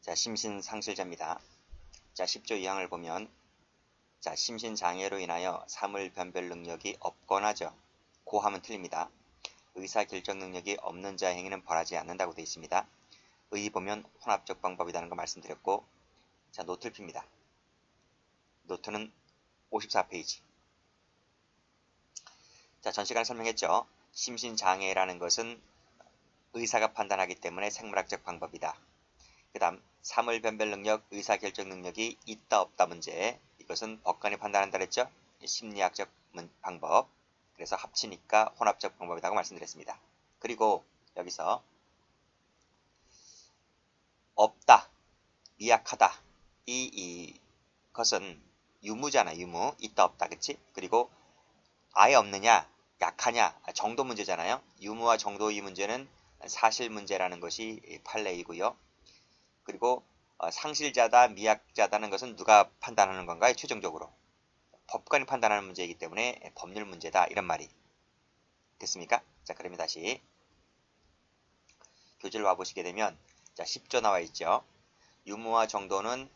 자, 심신상실자입니다. 자, 10조 2항을 보면, 자, 심신장애로 인하여 사물변별 능력이 없거나죠. 고하면 틀립니다. 의사결정 능력이 없는 자의 행위는 벌하지 않는다고 되어 있습니다. 의 보면 혼합적 방법이라는 거 말씀드렸고, 자, 노트를 핍니다. 노트는 54페이지. 자, 전 시간에 설명했죠. 심신장애라는 것은 의사가 판단하기 때문에 생물학적 방법이다. 그 다음 사물변별 능력, 의사결정 능력이 있다 없다 문제, 이것은 법관이 판단한다 그랬죠. 심리학적 방법, 그래서 합치니까 혼합적 방법이라고 말씀드렸습니다. 그리고 여기서 없다, 미약하다, 이것은 유무잖아. 유무, 있다 없다, 그치? 그리고 아예 없느냐, 약하냐 정도 문제잖아요. 유무와 정도 이 문제는 사실 문제라는 것이 판례이고요. 그리고 상실자다, 미약자다는 것은 누가 판단하는 건가요? 최종적으로 법관이 판단하는 문제이기 때문에 법률 문제다, 이런 말이 됐습니까? 자, 그러면 다시 교재를 와보시게 되면, 자, 10조 나와 있죠. 유무와 정도는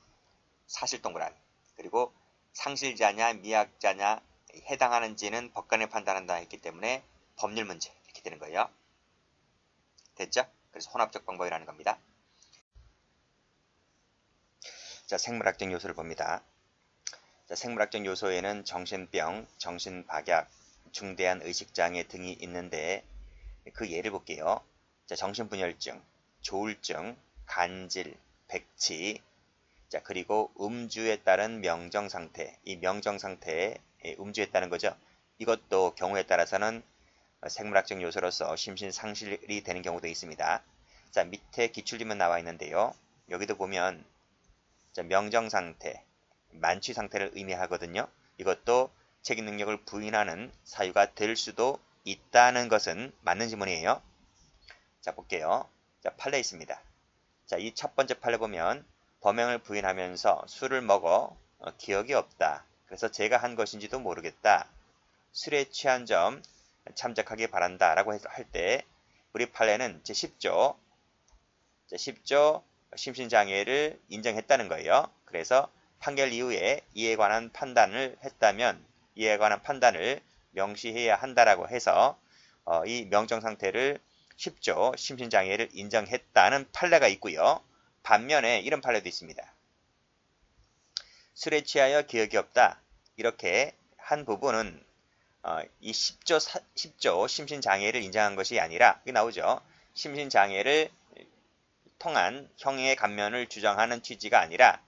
사실 동그라미, 그리고 상실자냐 미약자냐 해당하는지는 법관이 판단한다 했기 때문에 법률 문제, 이렇게 되는 거예요. 됐죠? 그래서 혼합적 방법이라는 겁니다. 자, 생물학적 요소를 봅니다. 자, 생물학적 요소에는 정신병, 정신박약, 중대한 의식장애 등이 있는데 그 예를 볼게요. 자, 정신분열증, 조울증, 간질, 백치, 자, 그리고 음주에 따른 명정상태, 이 명정상태에 음주에 따른 거죠. 이것도 경우에 따라서는 생물학적 요소로서 심신상실이 되는 경우도 있습니다. 자, 밑에 기출지문 나와 있는데요. 여기도 보면, 자, 명정상태, 만취 상태를 의미하거든요. 이것도 책임 능력을 부인하는 사유가 될 수도 있다는 것은 맞는 지문이에요. 자, 볼게요. 자, 판례 있습니다. 자, 이 첫 번째 판례 보면 범행을 부인하면서 술을 먹어 기억이 없다. 그래서 제가 한 것인지도 모르겠다. 술에 취한 점 참작하기 바란다 라고 할 때 우리 판례는 제10조 10조 심신장애를 인정했다는 거예요. 그래서 판결 이후에 이에 관한 판단을 했다면 이에 관한 판단을 명시해야 한다라고 해서 이 명정상태를 10조 심신장애를 인정했다는 판례가 있고요. 반면에 이런 판례도 있습니다. 술에 취하여 기억이 없다. 이렇게 한 부분은 이 10조 심신장애를 인정한 것이 아니라, 이게 나오죠. 심신장애를 통한 형의 감면을 주장하는 취지가 아니라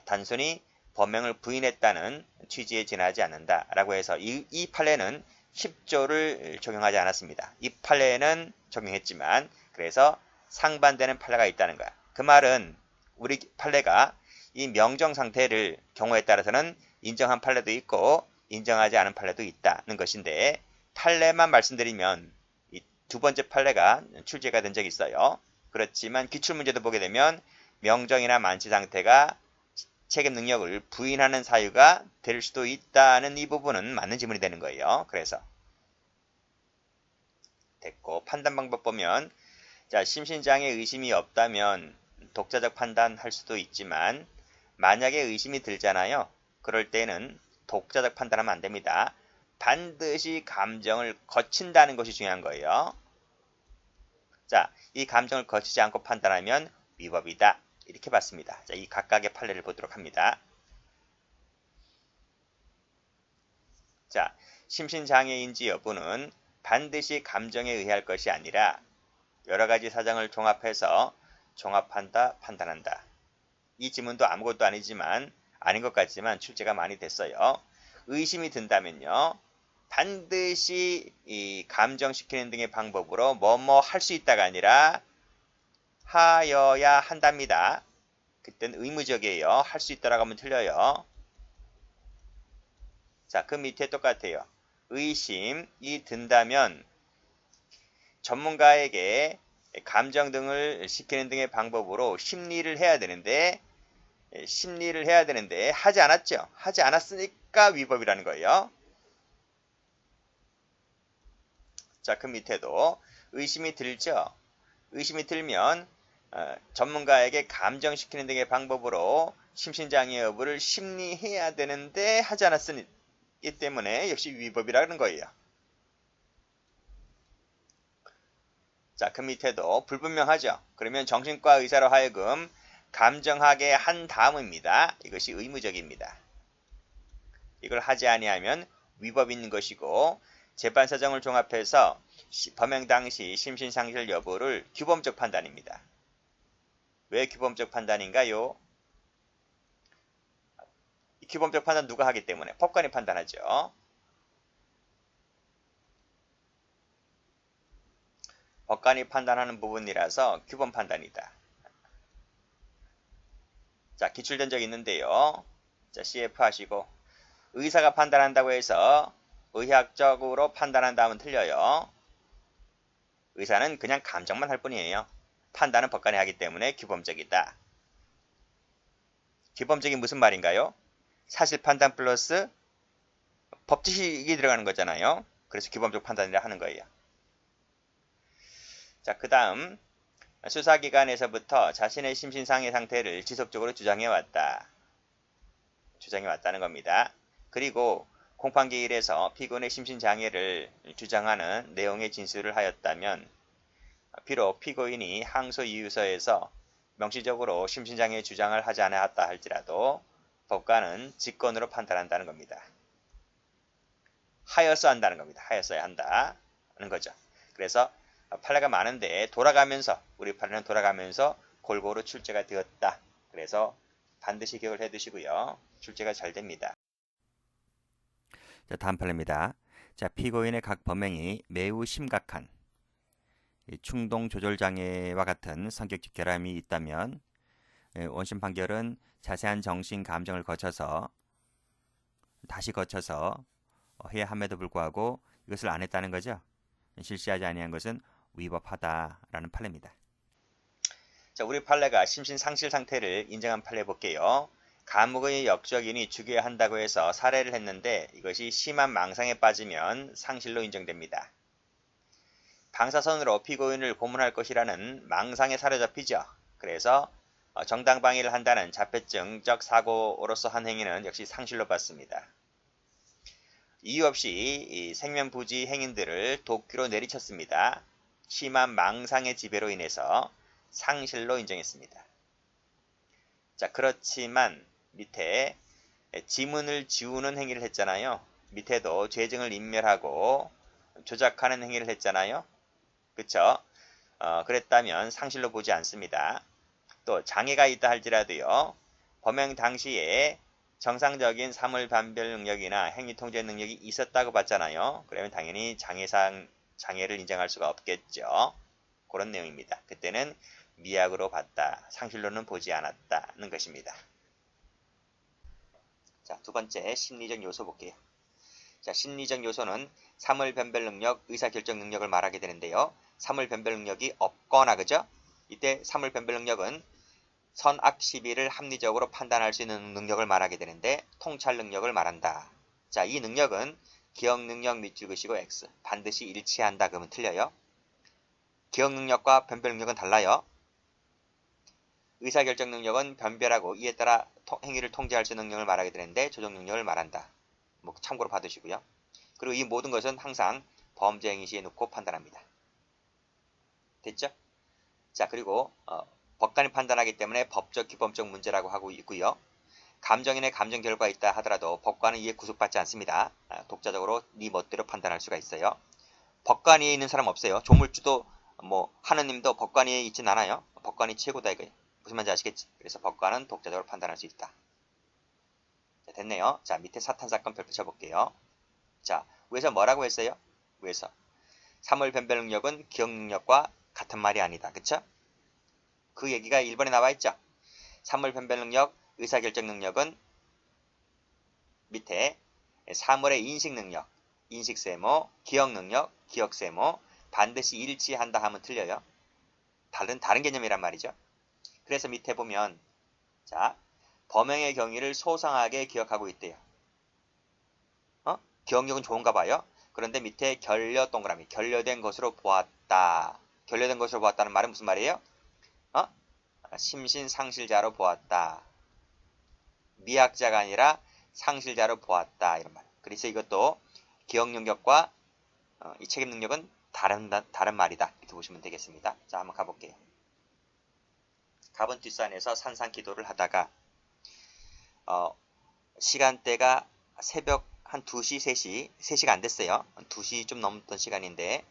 단순히 범행을 부인했다는 취지에 지나지 않는다라고 해서 이 판례는 10조를 적용하지 않았습니다. 이 판례는 적용했지만 그래서 상반되는 판례가 있다는 거야. 그 말은 우리 판례가 이 명정 상태를 경우에 따라서는 인정한 판례도 있고 인정하지 않은 판례도 있다는 것인데, 판례만 말씀드리면 이 두 번째 판례가 출제가 된 적이 있어요. 그렇지만 기출문제도 보게 되면 명정이나 만취 상태가 책임 능력을 부인하는 사유가 될 수도 있다는 이 부분은 맞는 지문이 되는 거예요. 그래서 됐고, 판단 방법 보면, 자, 심신장애 의심이 없다면 독자적 판단할 수도 있지만 만약에 의심이 들잖아요. 그럴 때는 독자적 판단하면 안 됩니다. 반드시 감정을 거친다는 것이 중요한 거예요. 자, 이 감정을 거치지 않고 판단하면 위법이다. 이렇게 봤습니다. 자, 이 각각의 판례를 보도록 합니다. 자, 심신장애인지 여부는 반드시 감정에 의할 것이 아니라 여러 가지 사정을 종합해서 종합한다, 판단한다. 이 지문도 아무것도 아니지만, 아닌 것 같지만 출제가 많이 됐어요. 의심이 든다면요, 반드시 이 감정시키는 등의 방법으로 뭐뭐 할 수 있다가 아니라 하여야 한답니다. 그땐 의무적이에요. 할 수 있다라고 하면 틀려요. 자, 그 밑에 똑같아요. 의심이 든다면 전문가에게 감정 등을 시키는 등의 방법으로 심리를 해야 되는데 하지 않았죠. 하지 않았으니까 위법이라는 거예요. 자, 그 밑에도 의심이 들죠. 의심이 들면 전문가에게 감정시키는 등의 방법으로 심신장애 여부를 심리해야 되는데 하지 않았으니 때문에 역시 위법이라는 거예요. 자, 그 밑에도 불분명하죠. 그러면 정신과 의사로 하여금 감정하게 한 다음입니다. 이것이 의무적입니다. 이걸 하지 아니하면 위법인 것이고 재판 사정을 종합해서 범행 당시 심신상실 여부를 규범적 판단입니다. 왜 규범적 판단인가요? 이 규범적 판단 누가 하기 때문에? 법관이 판단하죠. 법관이 판단하는 부분이라서 규범 판단이다. 자, 기출전적 있는데요. 자, CF 하시고 의사가 판단한다고 해서 의학적으로 판단한다면 틀려요. 의사는 그냥 감정만 할 뿐이에요. 판단은 법관이 하기 때문에 규범적이다. 규범적이 무슨 말인가요? 사실 판단 플러스 법지식이 들어가는 거잖아요. 그래서 규범적 판단이라 하는 거예요. 자, 그 다음 수사기관에서부터 자신의 심신상해 상태를 지속적으로 주장해왔다. 주장해왔다는 겁니다. 그리고 공판기일에서 피고인의 심신장애를 주장하는 내용의 진술을 하였다면 비록 피고인이 항소 이유서에서 명시적으로 심신장애 주장을 하지 않았다 할지라도 법관은 직권으로 판단한다는 겁니다. 하여서 한다는 겁니다. 하여서야 한다는 거죠. 그래서 판례가 많은데 돌아가면서 우리 판례는 돌아가면서 골고루 출제가 되었다. 그래서 반드시 기억을 해두시고요. 출제가 잘 됩니다. 자, 다음 판례입니다. 자, 피고인의 각 범행이 매우 심각한 충동 조절 장애와 같은 성격적 결함이 있다면 원심 판결은 자세한 정신 감정을 거쳐서 다시 거쳐서 해야 함에도 불구하고 이것을 안 했다는 거죠. 실시하지 아니한 것은 위법하다라는 판례입니다. 자, 우리 판례가 심신상실 상태를 인정한 판례 볼게요. 감옥의 역적인이 죽여야 한다고 해서 살해를 했는데 이것이 심한 망상에 빠지면 상실로 인정됩니다. 방사선으로 피고인을 고문할 것이라는 망상에 사로잡히죠. 그래서 정당방위를 한다는 자폐증적 사고로서 한 행위는 역시 상실로 받습니다. 이유 없이 생면부지 행인들을 도끼로 내리쳤습니다. 심한 망상의 지배로 인해서 상실로 인정했습니다. 자, 그렇지만 밑에 지문을 지우는 행위를 했잖아요. 밑에도 죄증을 인멸하고 조작하는 행위를 했잖아요. 그쵸? 그랬다면 상실로 보지 않습니다. 또 장애가 있다 할지라도요. 범행 당시에 정상적인 사물 판별 능력이나 행위 통제 능력이 있었다고 봤잖아요. 그러면 당연히 장애를 인정할 수가 없겠죠. 그런 내용입니다. 그때는 미약으로 봤다. 상실로는 보지 않았다는 것입니다. 자, 두 번째 심리적 요소 볼게요. 자, 심리적 요소는 사물 변별 능력, 의사결정 능력을 말하게 되는데요. 사물 변별 능력이 없거나 그죠? 이때 사물 변별 능력은 선악 시비를 합리적으로 판단할 수 있는 능력을 말하게 되는데 통찰 능력을 말한다. 자, 이 능력은 기억 능력 밑줄 그시고 X 반드시 일치한다 그러면 틀려요. 기억 능력과 변별 능력은 달라요. 의사결정 능력은 변별하고 이에 따라 행위를 통제할 수 있는 능력을 말하게 되는데 조정 능력을 말한다. 뭐 참고로 봐두시고요. 그리고 이 모든 것은 항상 범죄 행위 시에 놓고 판단합니다. 됐죠? 자, 그리고 법관이 판단하기 때문에 법적 기법적 문제라고 하고 있고요. 감정인의 감정 결과가 있다 하더라도 법관은 이에 구속받지 않습니다. 독자적으로 네 멋대로 판단할 수가 있어요. 법관 위에 있는 사람 없어요. 조물주도 뭐 하느님도 법관 위에 있진 않아요. 법관이 최고다 이거예요. 무슨 말인지 아시겠지? 그래서 법관은 독자적으로 판단할 수 있다. 자, 됐네요. 자, 밑에 사탄 사건 별표 쳐볼게요. 자, 위에서 뭐라고 했어요? 위에서 사물 변별 능력은 기억 능력과 같은 말이 아니다. 그쵸? 그 얘기가 1번에 나와 있죠. 사물 변별 능력, 의사결정 능력은 밑에 사물의 인식 능력, 인식세모, 기억 능력, 기억세모 반드시 일치한다 하면 틀려요. 다른 개념이란 말이죠. 그래서 밑에 보면 자, 범행의 경위를 소상하게 기억하고 있대요. 기억력은 좋은가 봐요. 그런데 밑에 결려 동그라미, 결려된 것으로 보았다. 결려된 것으로 보았다는 말은 무슨 말이에요? 심신상실자로 보았다. 미학자가 아니라 상실자로 보았다. 이런 말. 그래서 이것도 기억능력과 이 책임능력은 다른 말이다. 이렇게 보시면 되겠습니다. 자, 한번 가볼게요. 갑은 뒷산에서 산상기도를 하다가 시간대가 새벽 한 2시, 3시, 3시가 안 됐어요. 2시 좀 넘었던 시간인데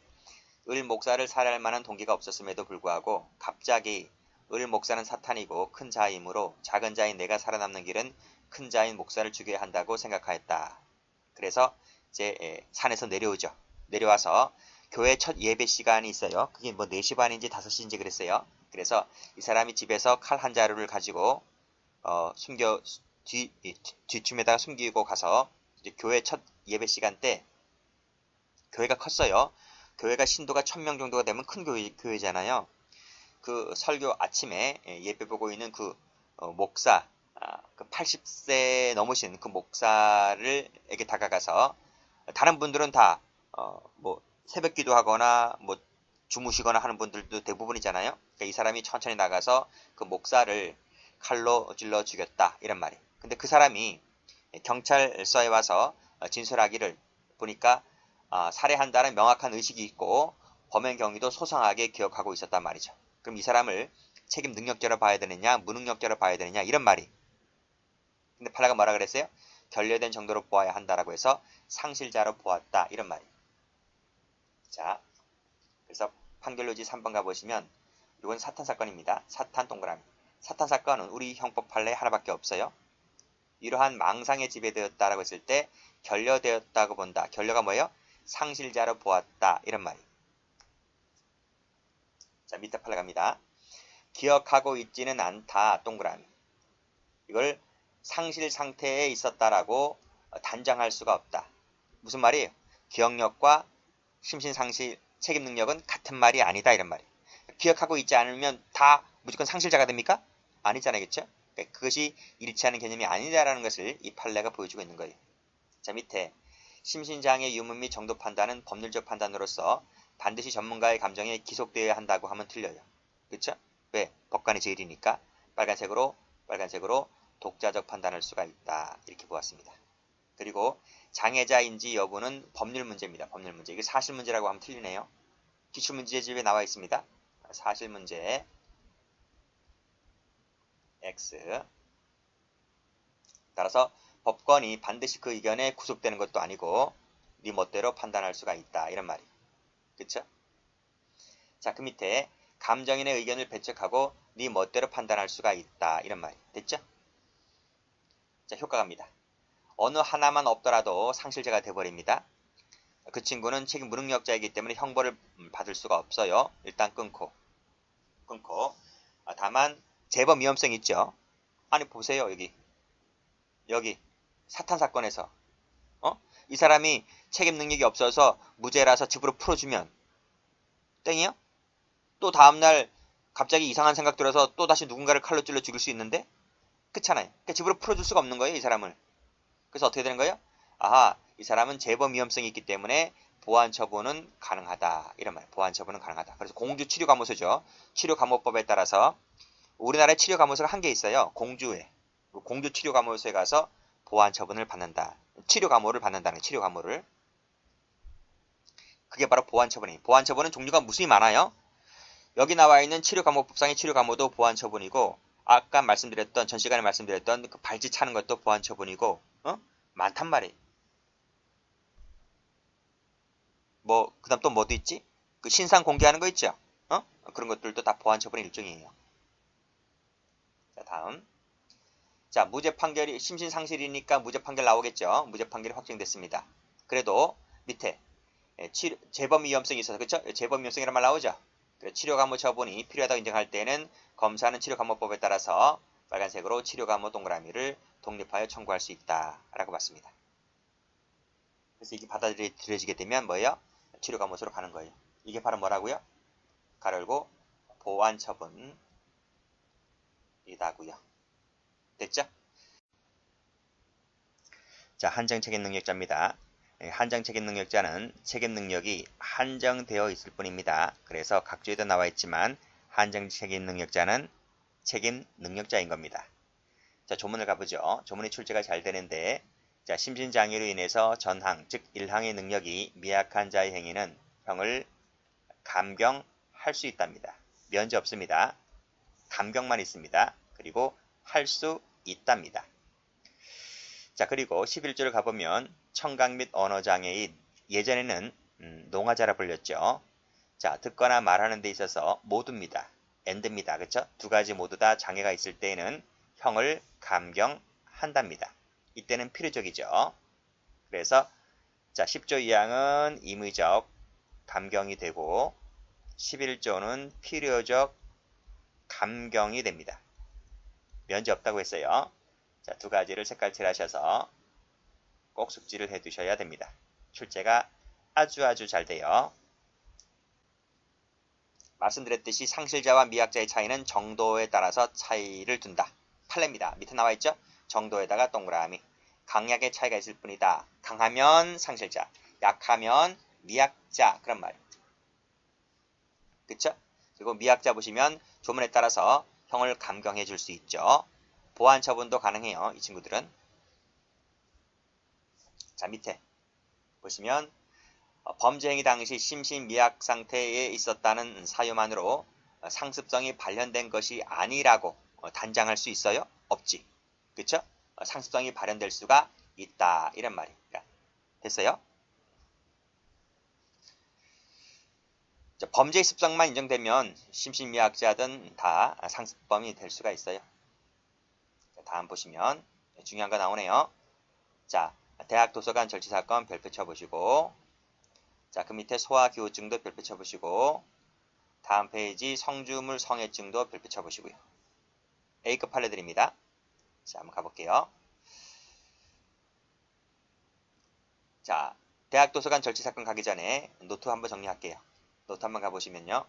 을 목사를 살해할 만한 동기가 없었음에도 불구하고 갑자기 을 목사는 사탄이고 큰 자이므로 작은 자인 내가 살아남는 길은 큰 자인 목사를 죽여야 한다고 생각하였다. 그래서 이제 산에서 내려오죠. 내려와서 교회 첫 예배 시간이 있어요. 그게 뭐 4시 반인지 5시인지 그랬어요. 그래서 이 사람이 집에서 칼 한 자루를 가지고 뒷춤에다가 숨기고 가서 이제 교회 첫 예배 시간 때 교회가 컸어요. 교회가 신도가 1000명 정도가 되면 큰 교회잖아요. 그 설교 아침에 예배 보고 있는 그 목사, 그 80세 넘으신 그 목사를에게 다가가서 다른 분들은 다 뭐 새벽 기도하거나 뭐 주무시거나 하는 분들도 대부분이잖아요. 그러니까 이 사람이 천천히 나가서 그 목사를 칼로 찔러 죽였다 이런 말이. 근데 그 사람이 경찰서에 와서 진술하기를 보니까 살해한다는 명확한 의식이 있고 범행 경위도 소상하게 기억하고 있었단 말이죠. 그럼 이 사람을 책임 능력자로 봐야 되느냐 무능력자로 봐야 되느냐 이런 말이. 근데 팔라가 뭐라 그랬어요? 결례된 정도로 보아야 한다라고 해서 상실자로 보았다 이런 말이. 자, 그래서 판결로지 3번 가보시면 이건 사탄 사건입니다. 사탄 동그라미. 사탄 사건은 우리 형법 판례에 하나밖에 없어요. 이러한 망상에 지배되었다라고 했을 때 결려되었다고 본다. 결려가 뭐예요? 상실자로 보았다 이런 말이. 자, 밑에 팔라 갑니다. 기억하고 있지는 않다 동그라미. 이걸 상실 상태에 있었다라고 단정할 수가 없다. 무슨 말이에요? 기억력과 심신상실 책임능력은 같은 말이 아니다 이런 말이에요. 기억하고 있지 않으면 다 무조건 상실자가 됩니까? 아니잖아요. 그렇죠? 그러니까 그것이 일치하는 개념이 아니다라는 것을 이 판례가 보여주고 있는 거예요. 자, 밑에 심신장애 유무 및 정도 판단은 법률적 판단으로서 반드시 전문가의 감정에 기속되어야 한다고 하면 틀려요. 그렇죠? 왜? 법관이 제일이니까 빨간색으로 독자적 판단할 수가 있다. 이렇게 보았습니다. 그리고 장애자인지 여부는 법률 문제입니다. 법률 문제. 이게 사실 문제라고 하면 틀리네요. 기출문제집에 나와 있습니다. 사실 문제 X. 따라서 법관이 반드시 그 의견에 구속되는 것도 아니고 네 멋대로 판단할 수가 있다. 이런 말이. 그쵸? 자, 그 밑에 감정인의 의견을 배척하고 네 멋대로 판단할 수가 있다. 이런 말이. 됐죠? 자, 효과 갑니다. 어느 하나만 없더라도 상실자가 돼버립니다. 그 친구는 책임 무능력자이기 때문에 형벌을 받을 수가 없어요. 일단 끊고. 다만 재범 위험성이 있죠. 아니 보세요. 여기 사탄 사건에서 이 사람이 책임 능력이 없어서 무죄라서 집으로 풀어주면 땡이요? 또 다음날 갑자기 이상한 생각 들어서 또 다시 누군가를 칼로 찔러 죽일 수 있는데 그렇잖아요. 그러니까 집으로 풀어줄 수가 없는 거예요. 이 사람을. 그래서 어떻게 되는 거예요? 아하, 이 사람은 재범 위험성이 있기 때문에 보안 처분은 가능하다. 이런 말. 보안 처분은 가능하다. 그래서 공주 치료감호소죠. 치료감호법에 따라서 우리나라에 치료감호소가 한 개 있어요. 공주에. 공주 치료감호소에 가서 보안 처분을 받는다. 치료감호를 받는다는 치료감호를. 그게 바로 보안 처분이에요. 보안 처분은 종류가 무수히 많아요. 여기 나와 있는 치료감호법상의 치료감호도 보안 처분이고 아까 말씀드렸던 전 시간에 말씀드렸던 그 발찌 차는 것도 보안 처분이고 많단 말이에요. 뭐 그다음 또 뭐도 있지? 그 신상 공개하는 거 있죠? 그런 것들도 다 보안 처분의 일종이에요. 자, 다음. 자, 무죄 판결이 심신상실이니까 무죄 판결 나오겠죠. 무죄 판결이 확정됐습니다. 그래도 밑에 재범 위험성이 있어서 그렇죠? 재범 위험성이란 말 나오죠. 치료감호 처분이 필요하다고 인정할 때는 검사는 치료감호법에 따라서 빨간색으로 치료감호 동그라미를 독립하여 청구할 수 있다라고 봤습니다. 그래서 이게 받아들여지게 되면 뭐예요? 치료감호소로 가는 거예요. 이게 바로 뭐라고요? 가로 열고 보완 처분이다고요. 됐죠? 자, 한정 책임 능력자입니다. 한정 책임 능력자는 책임 능력이 한정되어 있을 뿐입니다. 그래서 각주에도 나와 있지만 한정 책임 능력자는 책임 능력자인 겁니다. 자, 조문을 가보죠. 조문의 출제가 잘 되는데, 자, 심신장애로 인해서 전항, 즉 1항의 능력이 미약한 자의 행위는 형을 감경할 수 있답니다. 면제 없습니다. 감경만 있습니다. 그리고 할 수 있답니다. 자, 그리고 11조를 가보면 청각 및 언어장애인, 예전에는 농아자라 불렸죠. 자, 듣거나 말하는 데 있어서 모두입니다. and입니다. 그쵸? 두 가지 모두 다 장애가 있을 때에는 형을 감경한답니다. 이때는 필요적이죠. 그래서 자, 10조 2항은 임의적 감경이 되고 11조는 필요적 감경이 됩니다. 면제 없다고 했어요. 자, 두 가지를 색깔칠 하셔서 꼭 숙지를 해 두셔야 됩니다. 출제가 아주 잘 돼요. 말씀드렸듯이 상실자와 미약자의 차이는 정도에 따라서 차이를 둔다. 판례입니다. 밑에 나와 있죠? 정도에다가 동그라미. 강약의 차이가 있을 뿐이다. 강하면 상실자, 약하면 미약자, 그런 말입니다. 그쵸? 그리고 미약자 보시면 조문에 따라서 형을 감경해 줄 수 있죠. 보완 처분도 가능해요. 이 친구들은. 자, 밑에 보시면 범죄 행위 당시 심신미약 상태에 있었다는 사유만으로 상습성이 발현된 것이 아니라고 단정할 수 있어요? 없지. 그쵸? 상습성이 발현될 수가 있다. 이런 말입니다. 됐어요? 자, 범죄의 습성만 인정되면 심신미약자든 다 상습범이 될 수가 있어요. 자, 다음 보시면 중요한 거 나오네요. 자, 대학 도서관 절취 사건 별표 쳐보시고, 자, 그 밑에 소아기호증도 별표 쳐보시고, 다음 페이지 성주물 성애증도 별표 쳐보시고요. A급 판례들입니다. 자, 한번 가볼게요. 자, 대학 도서관 절취 사건 가기 전에 노트 한번 정리할게요. 노트 한번 가보시면요.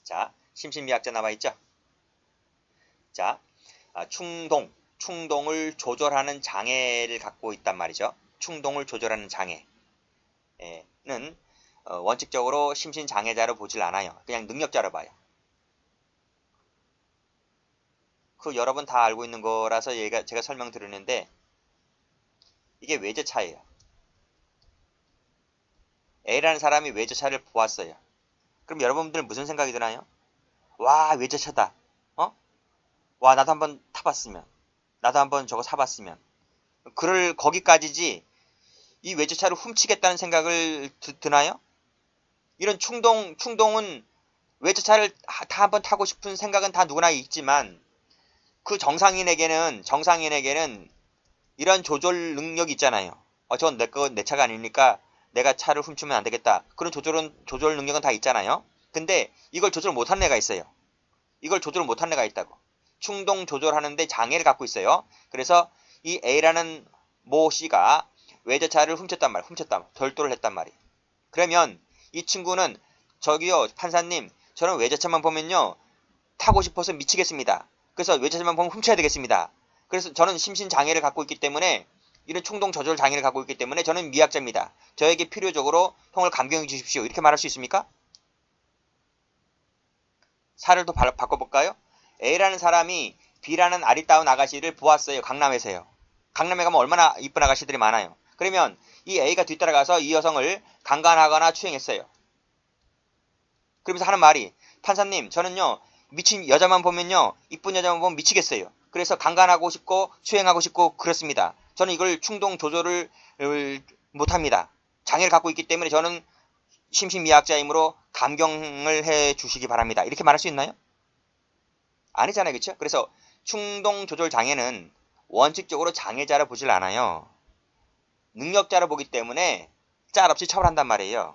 자, 심신미약자 나와있죠? 자, 충동을 조절하는 장애를 갖고 있단 말이죠. 충동을 조절하는 장애는 원칙적으로 심신장애자로 보질 않아요. 그냥 능력자로 봐요. 그 여러분 다 알고 있는 거라서 제가 설명드리는데 이게 외제차예요. A라는 사람이 외제차를 보았어요. 그럼 여러분들 무슨 생각이 드나요? 와, 외제차다. 와, 나도 한번 타봤으면. 나도 한번 저거 사봤으면. 거기까지지 이 외제차를 훔치겠다는 생각을 드나요? 이런 충동은 외제차를 다 한번 타고 싶은 생각은 다 누구나 있지만 그 정상인에게는 이런 조절 능력이 있잖아요. 저건 내 차가 아니니까 내가 차를 훔치면 안 되겠다. 그런 조절 능력은 다 있잖아요. 근데 이걸 조절 못한 애가 있어요. 이걸 조절 못한 애가 있다고. 충동 조절하는데 장애를 갖고 있어요. 그래서 이 A라는 모 C가 외제차를 절도를 했단 말이에요. 그러면 이 친구는 저기요 판사님, 저는 외제차만 보면요 타고 싶어서 미치겠습니다. 그래서 외제차만 보면 훔쳐야 되겠습니다. 그래서 저는 심신장애를 갖고 있기 때문에 이런 충동 조절 장애를 갖고 있기 때문에 저는 미약자입니다. 저에게 필요적으로 형을 감경해 주십시오. 이렇게 말할 수 있습니까? 사를 또 바꿔볼까요? A라는 사람이 B라는 아리따운 아가씨를 보았어요. 강남에서요. 강남에 가면 얼마나 이쁜 아가씨들이 많아요. 그러면 이 A가 뒤따라가서 이 여성을 강간하거나 추행했어요. 그러면서 하는 말이, 판사님, 저는요 미친 여자만 보면요 이쁜 여자만 보면 미치겠어요. 그래서 강간하고 싶고 추행하고 싶고 그렇습니다. 저는 이걸 충동 조절을 못합니다. 장애를 갖고 있기 때문에 저는 심신미약자이므로 감경을 해 주시기 바랍니다. 이렇게 말할 수 있나요? 아니잖아요. 그렇죠? 그래서 충동 조절 장애는 원칙적으로 장애자로 보질 않아요. 능력자로 보기 때문에 짤없이 처벌한단 말이에요.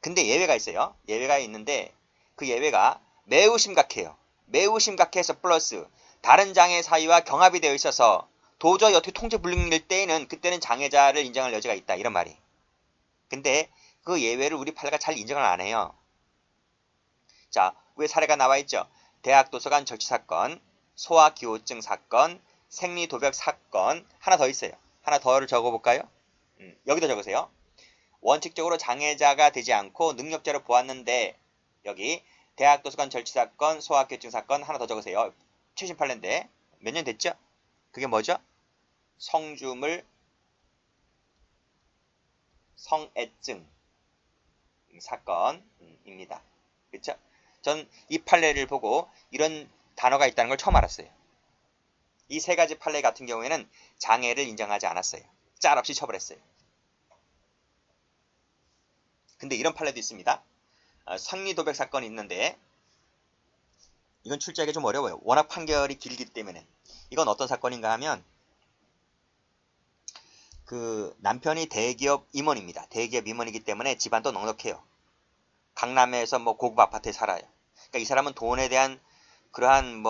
근데 예외가 있어요. 예외가 있는데 그 예외가 매우 심각해요. 매우 심각해서 플러스 다른 장애 사유와 경합이 되어 있어서 도저히 어떻게 통제 불능일 때에는 그때는 장애자를 인정할 여지가 있다. 이런 말이. 근데 그 예외를 우리 판례가 잘 인정을 안 해요. 자, 위에 사례가 나와 있죠. 대학 도서관 절취 사건, 소아기호증 사건, 생리도벽 사건, 하나 더 있어요. 하나 더를 적어볼까요? 여기다 적으세요. 원칙적으로 장애자가 되지 않고 능력자로 보았는데 여기 대학 도서관 절취 사건, 소아교증 사건 하나 더 적으세요. 최신 판례인데 몇 년 됐죠? 그게 뭐죠? 성주물 성애증 사건입니다. 그렇죠? 전 이 판례를 보고 이런 단어가 있다는 걸 처음 알았어요. 이 세 가지 판례 같은 경우에는 장애를 인정하지 않았어요. 짤 없이 처벌했어요. 근데 이런 판례도 있습니다. 상리도백 사건이 있는데 이건 출제하기 좀 어려워요. 워낙 판결이 길기 때문에. 이건 어떤 사건인가 하면 그 남편이 대기업 임원입니다. 대기업 임원이기 때문에 집안도 넉넉해요. 강남에서 뭐 고급 아파트에 살아요. 그러니까 이 사람은 돈에 대한 그러한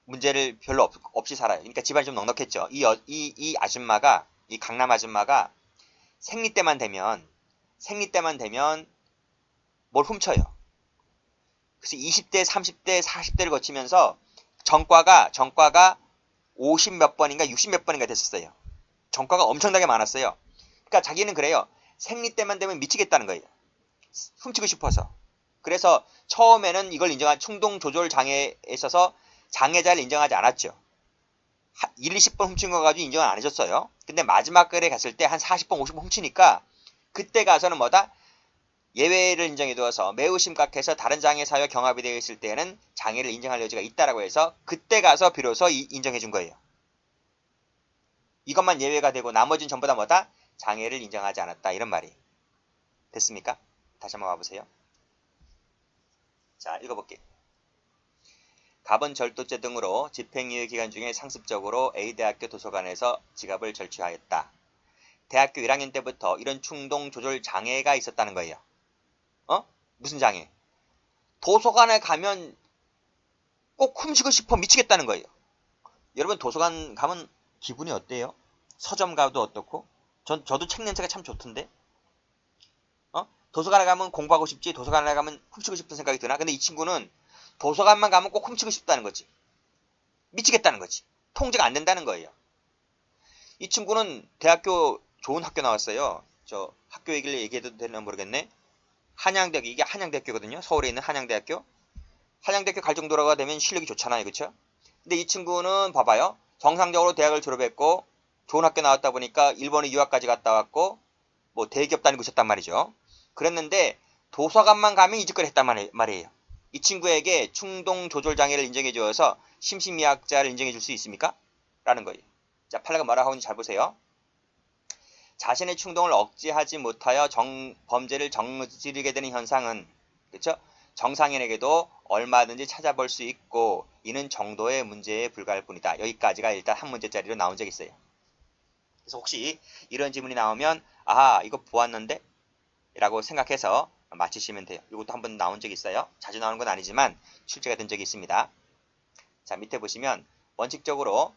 문제를 별로 없이 살아요. 그러니까 집안이 좀 넉넉했죠. 이 아줌마가, 이 강남 아줌마가 생리 때만 되면 뭘 훔쳐요. 그래서 20대, 30대, 40대를 거치면서 전과가 50 몇 번인가 60 몇 번인가 됐었어요. 전과가 엄청나게 많았어요. 그러니까 자기는 그래요. 생리 때만 되면 미치겠다는 거예요. 훔치고 싶어서. 그래서 처음에는 이걸 인정한 충동 조절 장애에 있어서 장애자를 인정하지 않았죠. 1, 20번 훔친 거 가지고 인정을 안 해줬어요. 근데 마지막 글에 갔을 때 한 40번, 50번 훔치니까 그때 가서는 뭐다? 예외를 인정해 두어서 매우 심각해서 다른 장애 사유와 경합이 되어 있을 때는 장애를 인정할 여지가 있다라고 해서 그때 가서 비로소 인정해 준 거예요. 이것만 예외가 되고 나머지는 전부 다 뭐다? 장애를 인정하지 않았다. 이런 말이. 됐습니까? 다시 한번 와보세요. 자, 읽어볼게요. 갑은 절도죄 등으로 집행유예 기간 중에 상습적으로 A대학교 도서관에서 지갑을 절취하였다. 대학교 1학년 때부터 이런 충동 조절 장애가 있었다는 거예요. 무슨 장애? 도서관에 가면 꼭 훔치고 싶어 미치겠다는 거예요. 여러분 도서관 가면 기분이 어때요? 서점 가도 어떻고? 저도 책 냄새가 참 좋던데? 도서관에 가면 공부하고 싶지 도서관에 가면 훔치고 싶은 생각이 드나? 근데 이 친구는 도서관만 가면 꼭 훔치고 싶다는 거지. 미치겠다는 거지. 통제가 안 된다는 거예요. 이 친구는 대학교 좋은 학교 나왔어요. 저 학교 얘기를 얘기해도 되나 모르겠네. 한양대학교, 이게 한양대학교거든요. 서울에 있는 한양대학교. 한양대학교 갈 정도가 되면 실력이 좋잖아요. 그쵸? 근데 이 친구는 봐봐요. 정상적으로 대학을 졸업했고 좋은 학교 나왔다 보니까 일본에 유학까지 갔다 왔고 뭐 대기업 다니고 있었단 말이죠. 그랬는데 도서관만 가면 이 짓거리 했단 말이에요. 이 친구에게 충동 조절 장애를 인정해 주어서 심신미약자를 인정해 줄 수 있습니까? 라는 거예요. 자, 판례가 뭐라고 하는지 잘 보세요. 자신의 충동을 억제하지 못하여 범죄를 저지르게 되는 현상은 그렇죠? 정상인에게도 얼마든지 찾아볼 수 있고 이는 정도의 문제에 불과할 뿐이다. 여기까지가 일단 한 문제짜리로 나온 적이 있어요. 그래서 혹시 이런 질문이 나오면 아하 이거 보았는데? 라고 생각해서 맞히시면 돼요. 이것도 한번 나온 적이 있어요. 자주 나오는 건 아니지만 출제가 된 적이 있습니다. 자, 밑에 보시면 원칙적으로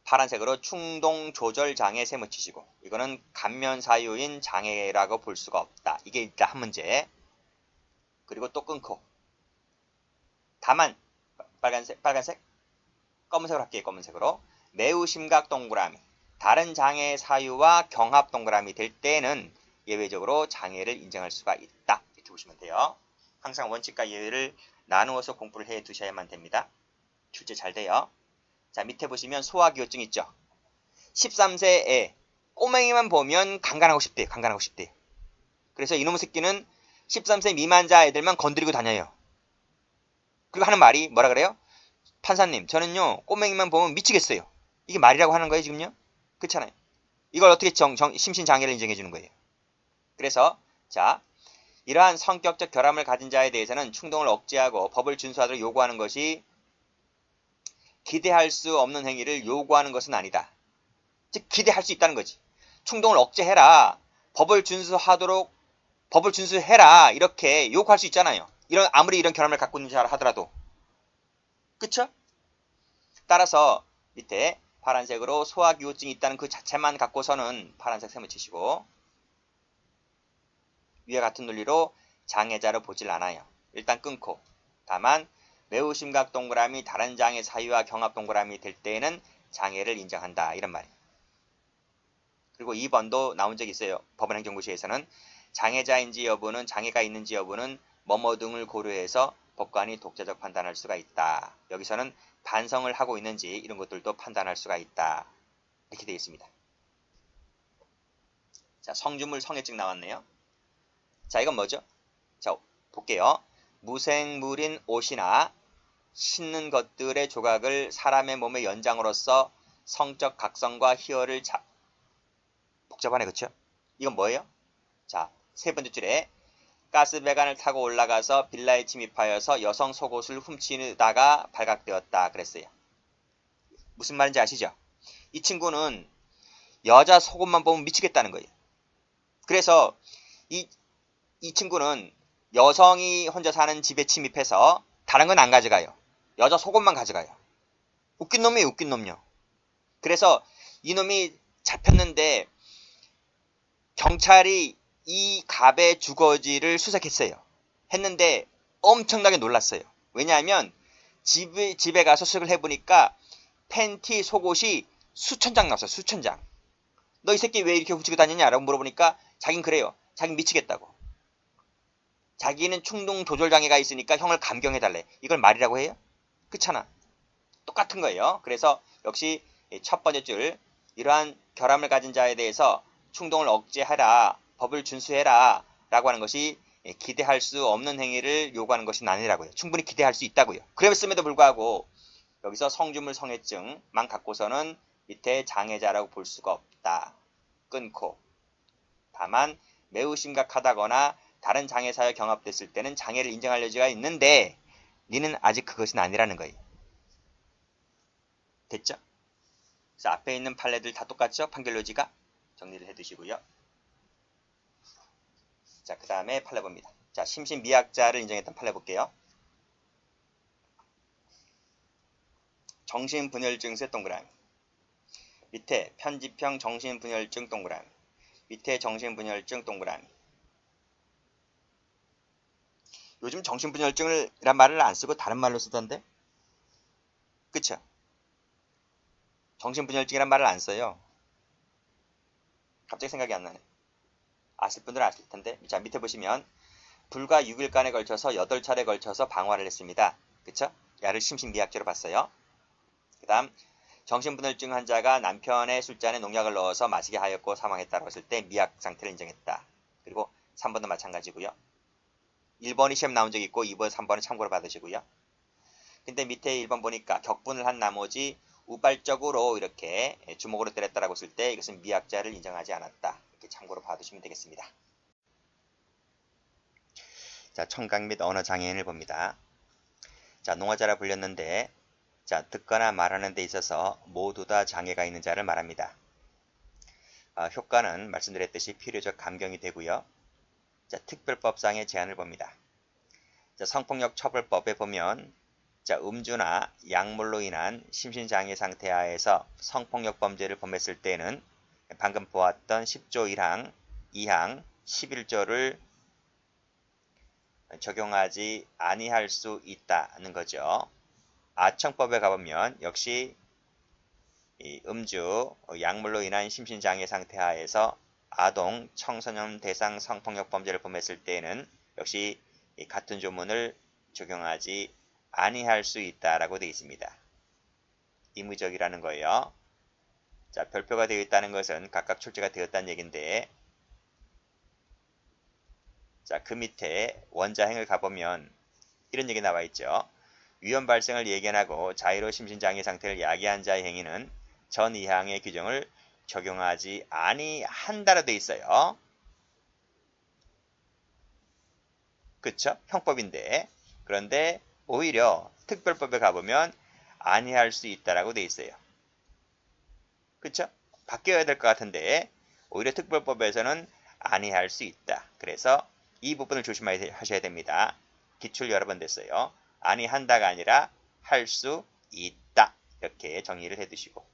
파란색으로 충동 조절 장애 세무치시고 이거는 감면 사유인 장애라고 볼 수가 없다. 이게 일단 한 문제. 그리고 또 끊고 다만 빨간색 검은색으로 할게요. 검은색으로 매우 심각 동그라미 다른 장애 사유와 경합 동그라미 될 때는 예외적으로 장애를 인정할 수가 있다. 이렇게 보시면 돼요. 항상 원칙과 예외를 나누어서 공부를 해 두셔야만 됩니다. 출제 잘 돼요. 자, 밑에 보시면 소아기호증 있죠. 13세에 꼬맹이만 보면 강간하고 싶대. 그래서 이놈의 새끼는 13세 미만자 애들만 건드리고 다녀요. 그리고 하는 말이 뭐라 그래요? 판사님, 저는요 꼬맹이만 보면 미치겠어요. 이게 말이라고 하는 거예요 지금요? 그렇잖아요. 이걸 어떻게 심신장애를 인정해 주는 거예요. 그래서 자, 이러한 성격적 결함을 가진 자에 대해서는 충동을 억제하고 법을 준수하도록 요구하는 것이 기대할 수 없는 행위를 요구하는 것은 아니다. 즉 기대할 수 있다는 거지. 충동을 억제해라. 법을 준수해라. 이렇게 요구할 수 있잖아요. 아무리 이런 결함을 갖고 있는 자 하더라도. 그쵸? 따라서 밑에 파란색으로 소아기호증이 있다는 그 자체만 갖고서는 파란색 세모 치시고 위와 같은 논리로 장애자로 보질 않아요. 일단 끊고 다만 매우 심각 동그라미 다른 장애 사유와 경합 동그라미 될 때에는 장애를 인정한다. 이런 말이에요. 그리고 2번도 나온 적이 있어요. 법원행정고시에서는 장애자인지 여부는 장애가 있는지 여부는 뭐뭐 등을 고려해서 법관이 독자적 판단할 수가 있다. 여기서는 반성을 하고 있는지 이런 것들도 판단할 수가 있다. 이렇게 되어 있습니다. 자, 성주물 성애증 나왔네요. 자, 이건 뭐죠? 자, 볼게요. 무생물인 옷이나 신는 것들의 조각을 사람의 몸의 연장으로서 성적 각성과 희열을 복잡하네, 그쵸? 이건 뭐예요? 자, 세 번째 줄에 가스배관을 타고 올라가서 빌라에 침입하여서 여성 속옷을 훔치다가 발각되었다 그랬어요. 무슨 말인지 아시죠? 이 친구는 여자 속옷만 보면 미치겠다는 거예요. 그래서 이 친구는 여성이 혼자 사는 집에 침입해서 다른 건 안 가져가요. 여자 속옷만 가져가요. 웃긴 놈이에요, 웃긴 놈요. 그래서 이놈이 잡혔는데 경찰이 이 갑의 주거지를 수색했어요. 했는데 엄청나게 놀랐어요. 왜냐하면 집에 가서 수색을 해보니까 팬티 속옷이 수천 장 나왔어요. 수천 장. 너 이 새끼 왜 이렇게 훔치고 다니냐라고 물어보니까 자긴 그래요. 자긴 미치겠다고. 자기는 충동 조절 장애가 있으니까 형을 감경해달래. 이걸 말이라고 해요? 그렇잖아. 똑같은 거예요. 그래서 역시 첫 번째 줄, 이러한 결함을 가진 자에 대해서 충동을 억제하라, 법을 준수해라 라고 하는 것이 기대할 수 없는 행위를 요구하는 것이 아니라고요. 충분히 기대할 수 있다고요. 그랬음에도 불구하고 여기서 성주물 성애증만 갖고서는 밑에 장애자라고 볼 수가 없다. 끊고. 다만 매우 심각하다거나 다른 장애 사유가 경합됐을 때는 장애를 인정할 여지가 있는데 니는 아직 그것은 아니라는 거예요. 됐죠? 그래서 앞에 있는 판례들 다 똑같죠? 판결 요지가? 정리를 해두시고요. 자, 그 다음에 판례 봅니다. 자, 심신미약자를 인정했던 판례 볼게요. 정신분열증세 동그라미. 밑에 편집형 정신분열증 동그라미. 밑에 정신분열증 동그라미. 요즘 정신분열증이란 말을 안 쓰고 다른 말로 쓰던데? 그쵸? 정신분열증이란 말을 안 써요. 갑자기 생각이 안 나네. 아실 분들은 아실 텐데. 자, 밑에 보시면 불과 6일간에 걸쳐서 8차례 걸쳐서 방화를 했습니다. 그쵸? 야를 심신미약죄로 봤어요. 그 다음 정신분열증 환자가 남편의 술잔에 농약을 넣어서 마시게 하였고 사망했다고 했을 때 미약 상태를 인정했다. 그리고 3번도 마찬가지고요. 1번이 시험 나온 적이 있고 2번, 3번은 참고로 받으시고요. 근데 밑에 1번 보니까 격분을 한 나머지 우발적으로 이렇게 주먹으로 때렸다라고 했을 때 이것은 미약자를 인정하지 않았다. 이렇게 참고로 봐두시면 되겠습니다. 자, 청각 및 언어 장애인을 봅니다. 자, 농화자라 불렸는데 자, 듣거나 말하는 데 있어서 모두 다 장애가 있는 자를 말합니다. 효과는 말씀드렸듯이 필요적 감경이 되고요. 자, 특별법상의 제한을 봅니다. 자, 성폭력 처벌법에 보면 자, 음주나 약물로 인한 심신장애 상태 하에서 성폭력 범죄를 범했을 때는 방금 보았던 10조 1항, 2항, 11조를 적용하지 아니할 수 있다는 거죠. 아청법에 가보면 역시 이 음주, 약물로 인한 심신장애 상태 하에서 아동, 청소년 대상 성폭력 범죄를 범했을 때에는 역시 이 같은 조문을 적용하지 아니할 수 있다라고 되어 있습니다. 의무적이라는 거예요. 자, 별표가 되어 있다는 것은 각각 출제가 되었다는 얘기인데 자, 그 밑에 원자행을 가보면 이런 얘기 나와 있죠. 위험 발생을 예견하고 자의로 심신장애 상태를 야기한 자의 행위는 전 2항의 규정을 적용하지 아니한다로 되어 있어요. 그쵸? 형법인데 그런데 오히려 특별법에 가보면 아니할 수 있다라고 되어 있어요. 그쵸? 바뀌어야 될 것 같은데 오히려 특별법에서는 아니할 수 있다. 그래서 이 부분을 조심하셔야 됩니다. 기출 여러 번 됐어요. 아니한다가 아니라 할 수 있다. 이렇게 정리를 해두시고